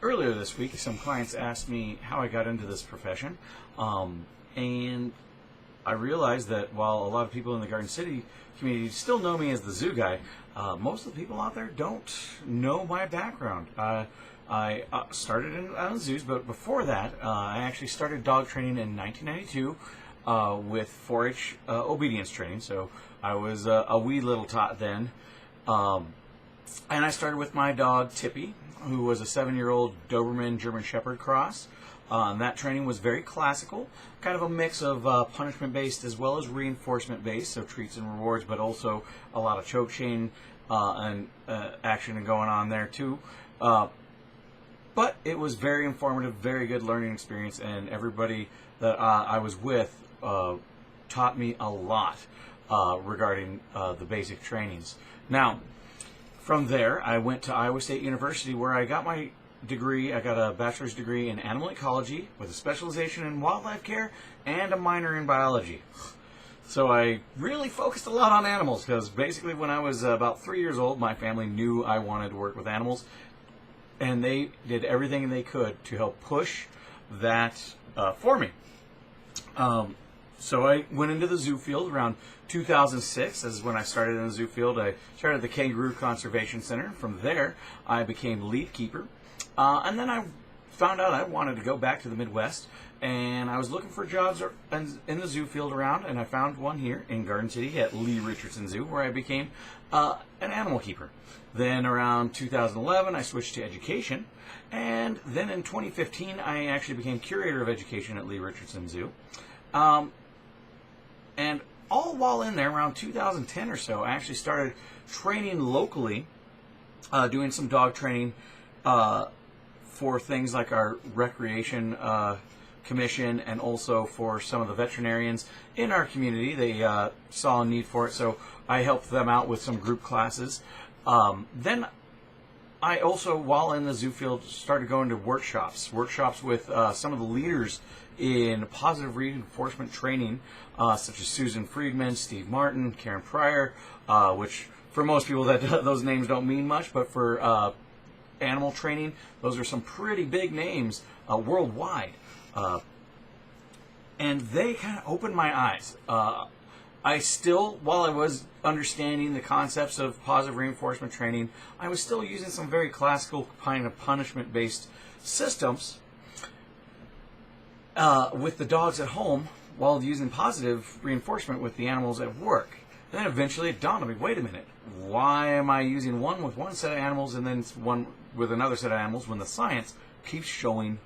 Earlier this week, some clients asked me how I got into this profession, and I realized that while a lot of people in the Garden City community still know me as the zoo guy, most of the people out there don't know my background. I started in zoos, but before that, I actually started dog training in 1992 with 4-H obedience training. So I was a wee little tot then. And I started with my dog, Tippy, who was a 7-year-old Doberman German Shepherd cross. That training was very classical, kind of a mix of punishment-based as well as reinforcement-based, so treats and rewards, but also a lot of choke chain and action going on there too. But it was very informative, very good learning experience, and everybody that I was with taught me a lot regarding the basic trainings. Now, from there, I went to Iowa State University where I got my degree. I got a bachelor's degree in Animal Ecology with a specialization in wildlife care and a minor in biology. So I really focused a lot on animals because basically when I was about 3 years old, my family knew I wanted to work with animals, and they did everything they could to help push that for me. So I went into the zoo field around 2006. This is when I started in the zoo field. I started at the Kangaroo Conservation Center. From there, I became lead keeper. And then I found out I wanted to go back to the Midwest, and I was looking for jobs in the zoo field around, and I found one here in Garden City at Lee Richardson Zoo, where I became an animal keeper. Then around 2011, I switched to education, and then in 2015, I actually became curator of education at Lee Richardson Zoo. And all while in there, around 2010 or so, I actually started training locally, doing some dog training for things like our recreation commission, and also for some of the veterinarians in our community. They saw a need for it, so I helped them out with some group classes. Then I also, while in the zoo field, started going to workshops with some of the leaders in positive reinforcement training, such as Susan Friedman, Steve Martin, Karen Pryor, which for most people those names don't mean much, but for animal training, those are some pretty big names worldwide. And they kind of opened my eyes. I still, while I was understanding the concepts of positive reinforcement training, I was still using some very classical kind of punishment-based systems with the dogs at home while using positive reinforcement with the animals at work. And then eventually it dawned on me, wait a minute, why am I using one with one set of animals and then one with another set of animals when the science keeps showing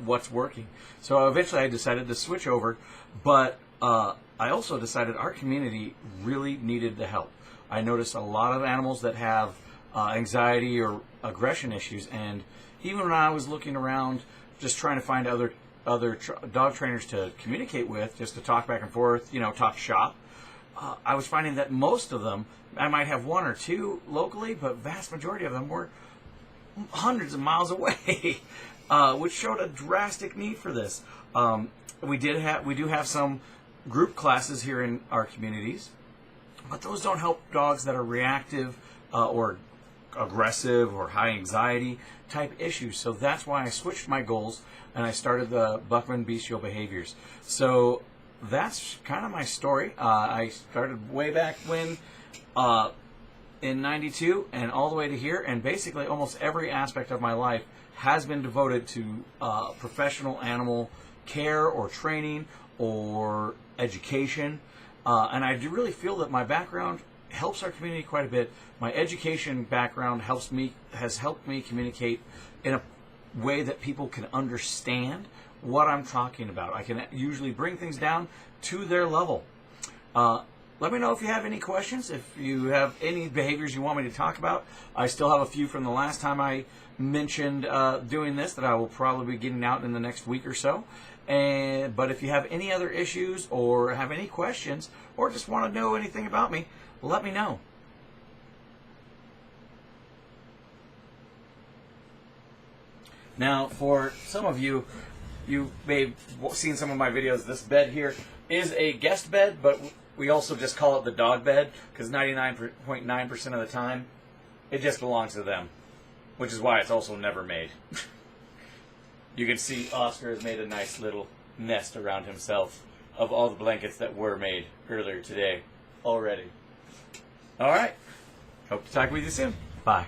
what's working? So eventually I decided to switch over, but I also decided our community really needed the help. I noticed a lot of animals that have anxiety or aggression issues, and even when I was looking around just trying to find other dog trainers to communicate with, just to talk back and forth, talk shop, I was finding that most of them, I might have one or two locally, but vast majority of them were hundreds of miles away, which showed a drastic need for this. We do have some group classes here in our communities, but those don't help dogs that are reactive or aggressive or high anxiety type issues. So that's why I switched my goals and I started the Buckman Bestial Behaviors. So that's kind of my story. I started way back when in 92 and all the way to here, and basically almost every aspect of my life has been devoted to professional animal care or training or education. And I do really feel that my background helps our community quite a bit. My education background has helped me communicate in a way that people can understand what I'm talking about. I can usually bring things down to their level. Let me know if you have any questions, if you have any behaviors you want me to talk about. I still have a few from the last time I mentioned doing this that I will probably be getting out in the next week or so. But if you have any other issues or have any questions or just want to know anything about me, let me know. Now, for some of you, you may have seen some of my videos. This bed here is a guest bed, but we also just call it the dog bed because 99.9% of the time, it just belongs to them. which is why it's also never made. You can see Oscar has made a nice little nest around himself of all the blankets that were made earlier today already. All right. Hope to talk with you soon. Bye.